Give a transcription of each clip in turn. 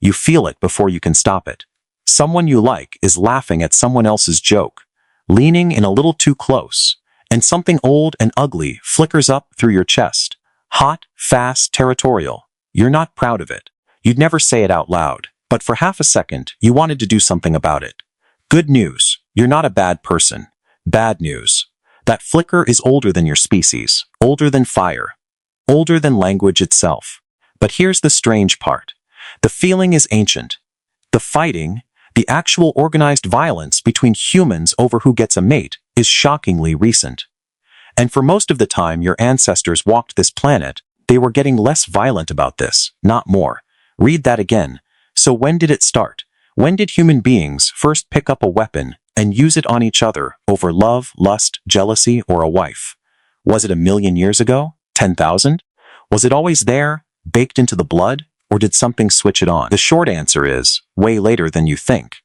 You feel it before you can stop it. Someone you like is laughing at someone else's joke, leaning in a little too close, and something old and ugly flickers up through your chest. Hot, fast, territorial. You're not proud of it. You'd never say it out loud, but for half a second, you wanted to do something about it. Good news. You're not a bad person. Bad news. That flicker is older than your species, older than fire, older than language itself. But here's the strange part. The feeling is ancient. The fighting, the actual organized violence between humans over who gets a mate, is shockingly recent. And for most of the time your ancestors walked this planet, they were getting less violent about this, not more. Read that again. So when did it start? When did human beings first pick up a weapon and use it on each other over love, lust, jealousy, or a wife? Was it 1,000,000 years ago? 10,000? Was it always there, baked into the blood, or did something switch it on? The short answer is, way later than you think,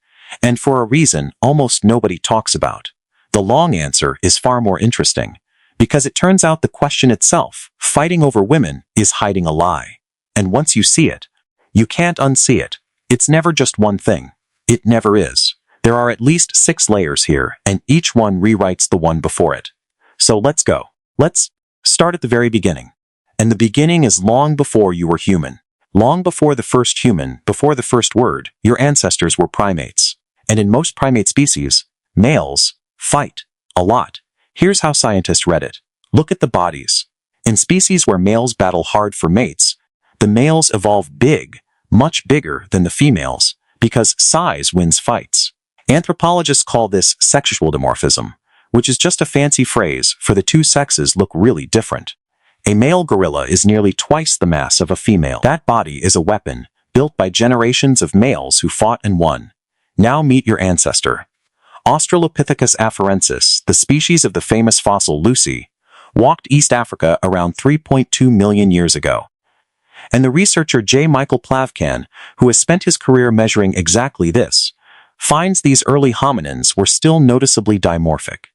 and for a reason almost nobody talks about. The long answer is far more interesting, because it turns out the question itself, fighting over women, is hiding a lie. And once you see it, you can't unsee it. It's never just one thing. It never is. There are at least 6 layers here, and each one rewrites the one before it. So let's go. Let's start at the very beginning. And the beginning is long before you were human. Long before the first human, before the first word, your ancestors were primates. And in most primate species, males fight a lot. Here's how scientists read it. Look at the bodies. In species where males battle hard for mates, the males evolve big, much bigger than the females, because size wins fights. Anthropologists call this sexual dimorphism, which is just a fancy phrase for the two sexes look really different. A male gorilla is nearly twice the mass of a female. That body is a weapon, built by generations of males who fought and won. Now meet your ancestor. Australopithecus afarensis, the species of the famous fossil Lucy, walked East Africa around 3.2 million years ago. And the researcher J. Michael Plavkan, who has spent his career measuring exactly this, finds these early hominins were still noticeably dimorphic.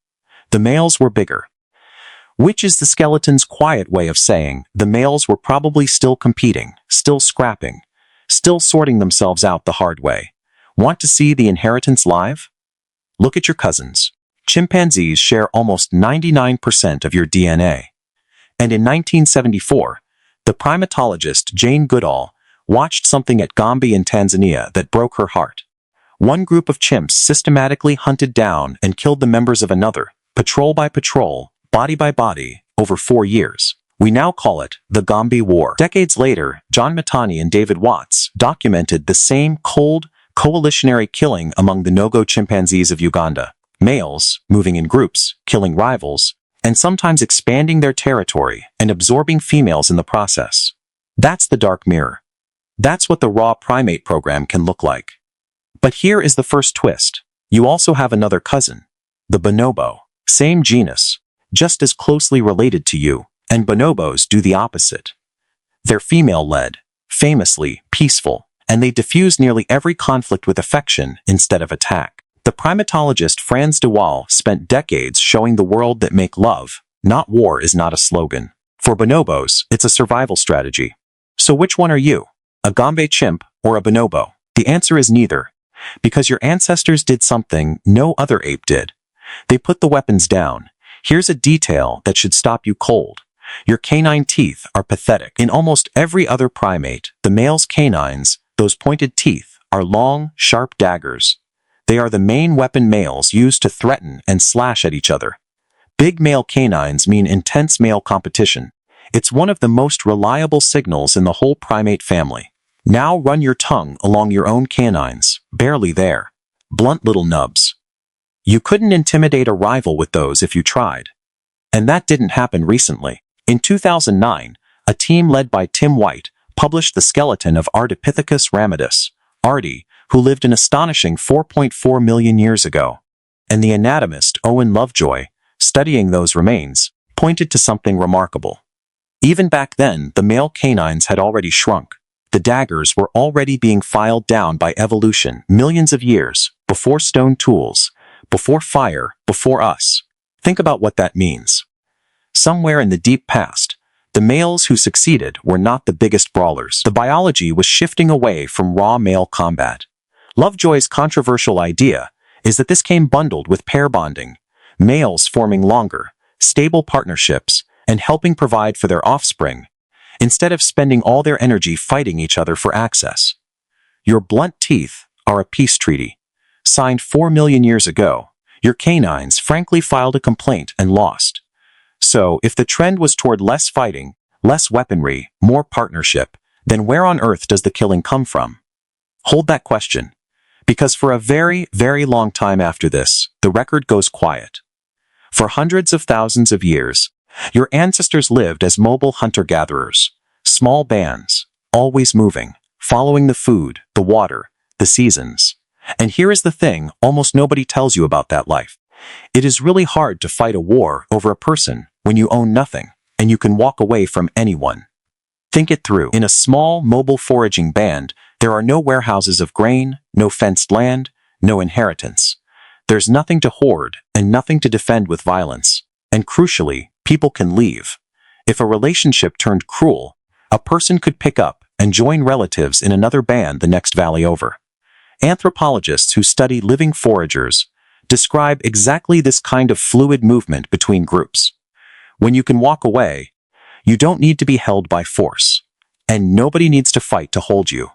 The males were bigger. Which is the skeleton's quiet way of saying the males were probably still competing, still scrapping, still sorting themselves out the hard way. Want to see the inheritance live? Look at your cousins. Chimpanzees share almost 99% of your DNA. And in 1974, the primatologist Jane Goodall watched something at Gombe in Tanzania that broke her heart. One group of chimps systematically hunted down and killed the members of another, patrol by patrol, body by body, over 4 years. We now call it the Gombe War. Decades later, John Matani and David Watts documented the same cold, coalitionary killing among the Nogo chimpanzees of Uganda. Males, moving in groups, killing rivals, and sometimes expanding their territory and absorbing females in the process. That's the dark mirror. That's what the raw primate program can look like. But here is the first twist. You also have another cousin, the bonobo. Same genus, just as closely related to you, and bonobos do the opposite. They're female-led, famously peaceful, and they diffuse nearly every conflict with affection instead of attack. The primatologist Frans de Waal spent decades showing the world that make love, not war, is not a slogan. For bonobos, it's a survival strategy. So which one are you? A Gombe chimp or a bonobo? The answer is neither, because your ancestors did something no other ape did. They put the weapons down. Here's a detail that should stop you cold. Your canine teeth are pathetic. In almost every other primate, the male's canines, those pointed teeth, are long, sharp daggers. They are the main weapon males use to threaten and slash at each other. Big male canines mean intense male competition. It's one of the most reliable signals in the whole primate family. Now run your tongue along your own canines, barely there. Blunt little nubs. You couldn't intimidate a rival with those if you tried. And that didn't happen recently. In 2009, a team led by Tim White published the skeleton of Ardipithecus ramidus, Ardi, who lived an astonishing 4.4 million years ago. And the anatomist Owen Lovejoy, studying those remains, pointed to something remarkable. Even back then, the male canines had already shrunk. The daggers were already being filed down by evolution millions of years, before stone tools, before fire, before us. Think about what that means. Somewhere in the deep past, The males who succeeded were not the biggest brawlers. The biology was shifting away from raw male combat. Lovejoy's controversial idea is that this came bundled with pair bonding, males forming longer, stable partnerships, and helping provide for their offspring, instead of spending all their energy fighting each other for access. Your blunt teeth are a peace treaty. Signed 4 million years ago, your canines frankly filed a complaint and lost. So, if the trend was toward less fighting, less weaponry, more partnership, then where on earth does the killing come from? Hold that question, because for a very, very long time after this, the record goes quiet. For hundreds of thousands of years, your ancestors lived as mobile hunter-gatherers, small bands, always moving, following the food, the water, the seasons. And here is the thing almost nobody tells you about that life. It is really hard to fight a war over a person when you own nothing, and you can walk away from anyone. Think it through. In a small, mobile foraging band, there are no warehouses of grain, no fenced land, no inheritance. There's nothing to hoard and nothing to defend with violence. And crucially, people can leave. If a relationship turned cruel, a person could pick up and join relatives in another band the next valley over. Anthropologists who study living foragers describe exactly this kind of fluid movement between groups. When you can walk away, you don't need to be held by force, and nobody needs to fight to hold you.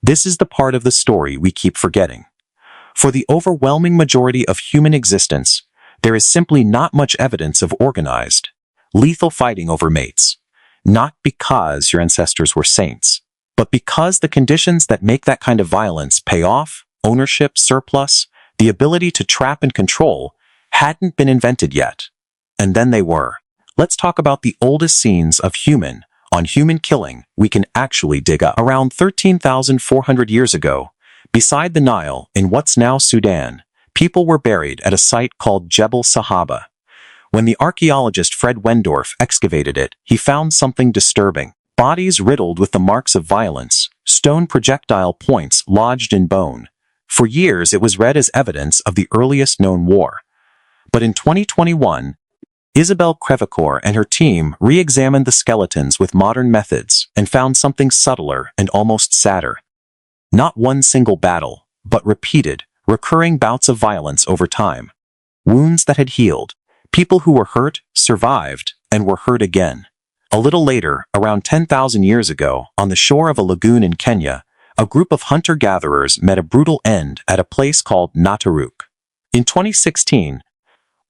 This is the part of the story we keep forgetting. For the overwhelming majority of human existence, there is simply not much evidence of organized, lethal fighting over mates. Not because your ancestors were saints, but because the conditions that make that kind of violence pay off, ownership, surplus, the ability to trap and control, hadn't been invented yet. And then they were. Let's talk about the oldest scenes of human on human killing we can actually dig up. Around 13,400 years ago, beside the Nile in what's now Sudan, people were buried at a site called Jebel Sahaba. When the archaeologist Fred Wendorf excavated it, he found something disturbing. Bodies riddled with the marks of violence, stone projectile points lodged in bone. For years it was read as evidence of the earliest known war. But in 2021, Isabelle Crevecoeur and her team re-examined the skeletons with modern methods and found something subtler and almost sadder. Not one single battle, but repeated, recurring bouts of violence over time. Wounds that had healed. People who were hurt, survived, and were hurt again. A little later, around 10,000 years ago, on the shore of a lagoon in Kenya, a group of hunter-gatherers met a brutal end at a place called Nataruk. In 2016,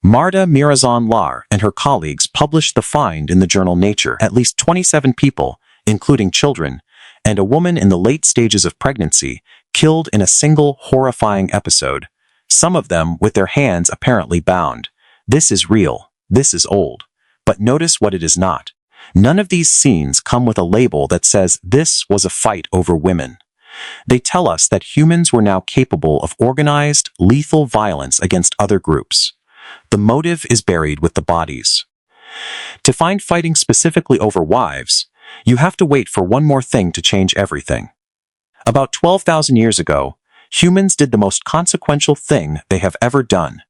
Marta Mirazon-Lar and her colleagues published the find in the journal Nature. At least 27 people, including children, and a woman in the late stages of pregnancy, killed in a single horrifying episode, some of them with their hands apparently bound. This is real. This is old. But notice what it is not. None of these scenes come with a label that says this was a fight over women. They tell us that humans were now capable of organized, lethal violence against other groups. The motive is buried with the bodies. To find fighting specifically over wives, you have to wait for one more thing to change everything. About 12,000 years ago, humans did the most consequential thing they have ever done.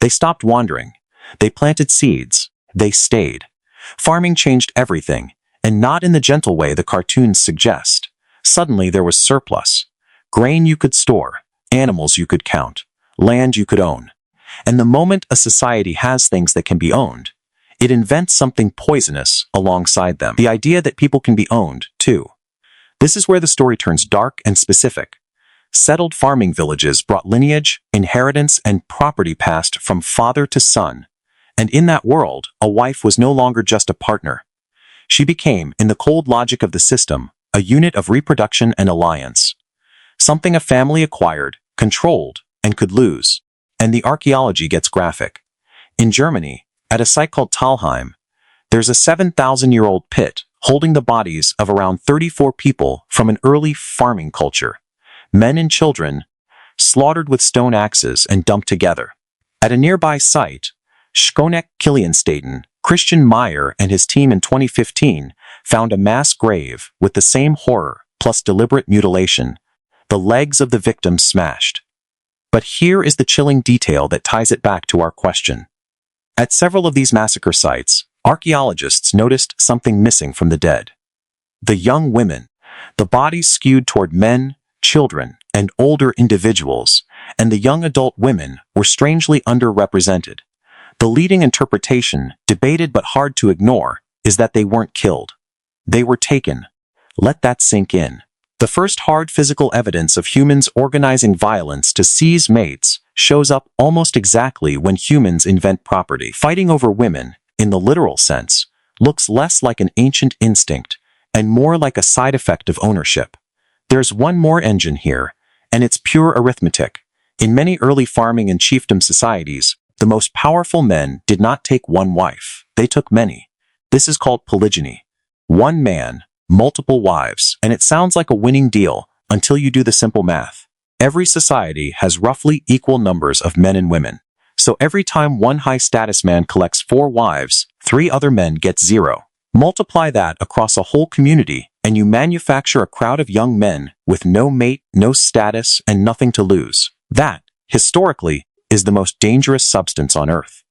They stopped wandering. They planted seeds. They stayed. Farming changed everything, and not in the gentle way the cartoons suggest. Suddenly there was surplus. Grain you could store, animals you could count, land you could own. And the moment a society has things that can be owned, it invents something poisonous alongside them. The idea that people can be owned, too. This is where the story turns dark and specific. Settled farming villages brought lineage, inheritance, and property passed from father to son. And in that world, a wife was no longer just a partner. She became, in the cold logic of the system, a unit of reproduction and alliance. Something a family acquired, controlled, and could lose. And the archaeology gets graphic. In Germany, at a site called Talheim, there's a 7,000-year-old pit holding the bodies of around 34 people from an early farming culture. Men and children, slaughtered with stone axes and dumped together. At a nearby site, Schoneck-Kilianstaden, Christian Meyer and his team in 2015 found a mass grave with the same horror plus deliberate mutilation, the legs of the victims smashed. But here is the chilling detail that ties it back to our question. At several of these massacre sites, Archaeologists noticed something missing from the dead. The young women. The bodies skewed toward men, children, and older individuals, and the young adult women were strangely underrepresented. The leading interpretation, debated but hard to ignore, is that they weren't killed. They were taken. Let that sink in. The first hard physical evidence of humans organizing violence to seize mates shows up almost exactly when humans invent property. Fighting over women, in the literal sense, looks less like an ancient instinct and more like a side effect of ownership. There's one more engine here, and it's pure arithmetic. In many early farming and chiefdom societies, the most powerful men did not take one wife. They took many. This is called polygyny. One man, multiple wives, and it sounds like a winning deal until you do the simple math. Every society has roughly equal numbers of men and women. So every time one high-status man collects 4 wives, 3 other men get 0. Multiply that across a whole community, and you manufacture a crowd of young men with no mate, no status, and nothing to lose. That, historically, is the most dangerous substance on Earth.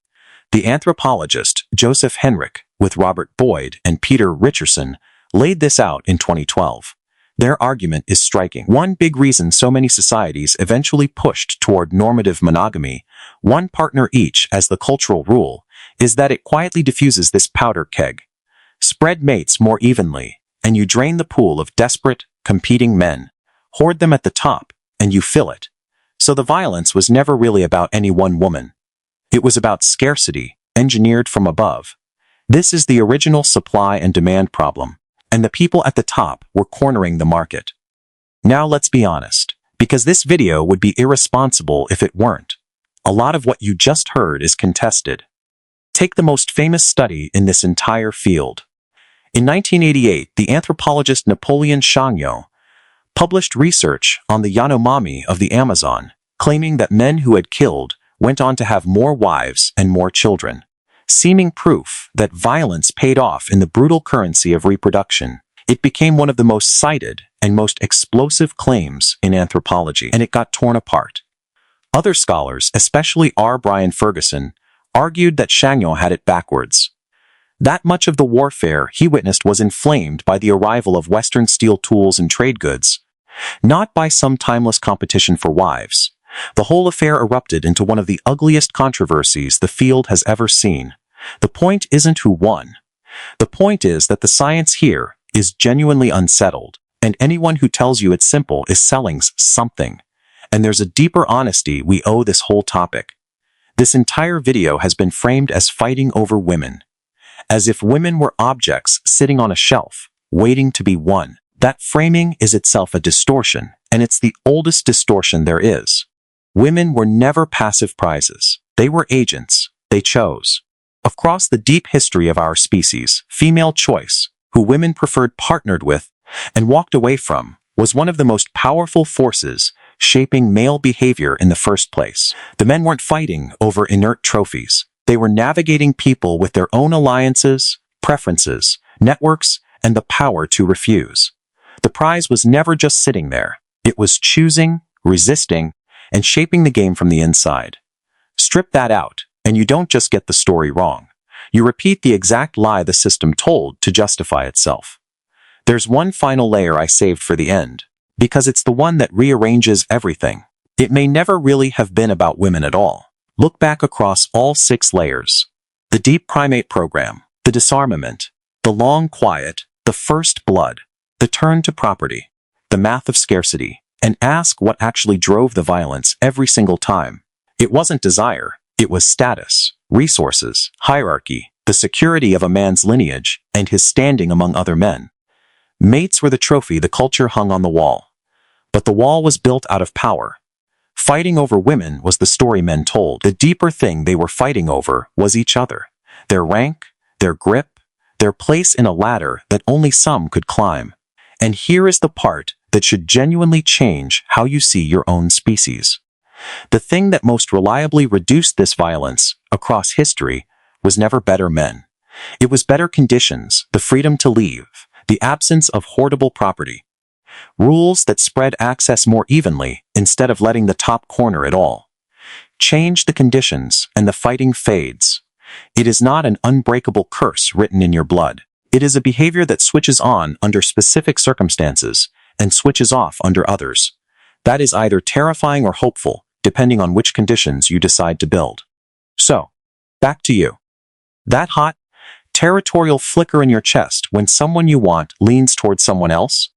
The anthropologist Joseph Henrich, with Robert Boyd and Peter Richardson, laid this out in 2012. Their argument is striking. One big reason so many societies eventually pushed toward normative monogamy, one partner each as the cultural rule, is that it quietly diffuses this powder keg. Spread mates more evenly, and you drain the pool of desperate, competing men. Hoard them at the top, and you fill it. So the violence was never really about any one woman. It was about scarcity, engineered from above. This is the original supply and demand problem, and the people at the top were cornering the market. Now let's be honest, because this video would be irresponsible if it weren't. A lot of what you just heard is contested. Take the most famous study in this entire field. In 1988, the anthropologist Napoleon Chagnon published research on the Yanomami of the Amazon, claiming that men who had killed went on to have more wives and more children, seeming proof that violence paid off in the brutal currency of reproduction. It became one of the most cited and most explosive claims in anthropology, and it got torn apart. Other scholars, especially R. Brian Ferguson, argued that Chagnon had it backwards. That much of the warfare he witnessed was inflamed by the arrival of Western steel tools and trade goods, not by some timeless competition for wives. The whole affair erupted into one of the ugliest controversies the field has ever seen. The point isn't who won. The point is that the science here is genuinely unsettled, and anyone who tells you it's simple is selling something. And there's a deeper honesty we owe this whole topic. This entire video has been framed as fighting over women, as if women were objects sitting on a shelf, waiting to be won. That framing is itself a distortion, and it's the oldest distortion there is. Women were never passive prizes. They were agents. They chose. Across the deep history of our species, female choice, who women preferred partnered with and walked away from, was one of the most powerful forces shaping male behavior in the first place. The men weren't fighting over inert trophies. They were navigating people with their own alliances, preferences, networks, and the power to refuse. The prize was never just sitting there. It was choosing, resisting, and shaping the game from the inside. Strip that out, and you don't just get the story wrong. You repeat the exact lie the system told to justify itself. There's one final layer I saved for the end, because it's the one that rearranges everything. It may never really have been about women at all. Look back across all 6 layers. The deep primate program, the disarmament, the long quiet, the first blood, the turn to property, the math of scarcity, and ask what actually drove the violence every single time. It wasn't desire, it was status, resources, hierarchy, the security of a man's lineage, and his standing among other men. Mates were the trophy the culture hung on the wall. But the wall was built out of power. Fighting over women was the story men told. The deeper thing they were fighting over was each other, their rank, their grip, their place in a ladder that only some could climb. And here is the part that should genuinely change how you see your own species. The thing that most reliably reduced this violence across history was never better men. It was better conditions, the freedom to leave, the absence of hoardable property. Rules that spread access more evenly instead of letting the top corner it all. Change the conditions and the fighting fades. It is not an unbreakable curse written in your blood. It is a behavior that switches on under specific circumstances and switches off under others. That is either terrifying or hopeful, depending on which conditions you decide to build. So, back to you. That hot, territorial flicker in your chest when someone you want leans towards someone else?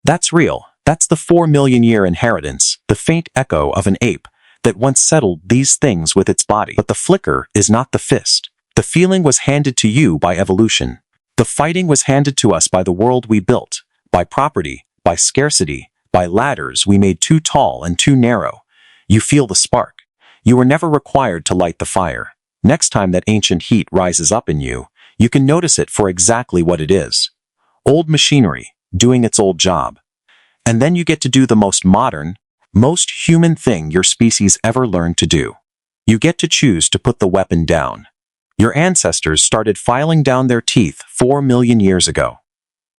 That's real. That's the 4 million-year inheritance, the faint echo of an ape that once settled these things with its body. But the flicker is not the fist. The feeling was handed to you by evolution. The fighting was handed to us by the world we built, by property, by scarcity, by ladders we made too tall and too narrow. You feel the spark. You were never required to light the fire. Next time that ancient heat rises up in you, you can notice it for exactly what it is. Old machinery, doing its old job. And then you get to do the most modern, most human thing your species ever learned to do. You get to choose to put the weapon down. Your ancestors started filing down their teeth 4 million years ago.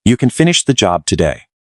You can finish the job today.